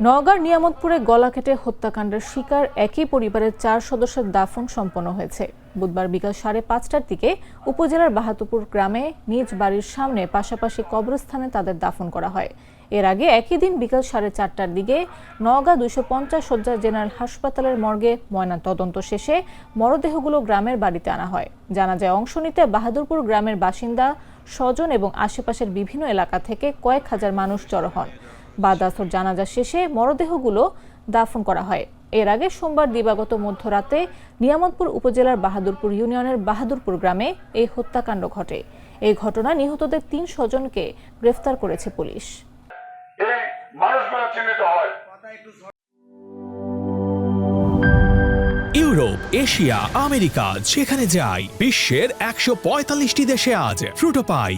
নওগাঁর নিয়ামতপুরে গলা কেটে হত্যাকাণ্ডের শিকার একই পরিবারের 4 সদস্যের দাফন সম্পন্ন হয়েছে। বুধবার বিকাল 5:30টার দিকে উপজেলার বাহাদুরপুর গ্রামে নিজ বাড়ির সামনে পাশাপাশি কবরস্থানে তাদের দাফন করা হয়। এর আগে একই দিন বিকাল 4:30টার দিকে নওগাঁ 250 শয্যার জেনারেল হাসপাতালের মর্গে ময়নাতদন্ত শেষে মরদেহগুলো গ্রামের বাড়িতে আনা হয়। জানাজায় অংশ নিতে বাহাদুরপুর গ্রামের বাসিন্দা, স্বজন এবং আশেপাশের বিভিন্ন এলাকা থেকে কয়েক হাজার মানুষ জড়ো হন। বাদ আসর জানাজা শেষে মরদেহগুলো দাফন করা হয়। এর আগে সোমবার দিবাগত মধ্যরাতে নিয়ামতপুর উপজেলার বাহাদুরপুর ইউনিয়নের বাহাদুরপুর গ্রামে এই হত্যাকাণ্ড ঘটে। এই ঘটনায় নিহতদের 3 স্বজনকে গ্রেফতার করেছে পুলিশ। ইউরোপ, এশিয়া, আমেরিকা যেখানে যাই, বিশ্বের 145টি দেশে আজ ফ্রুটো পাই।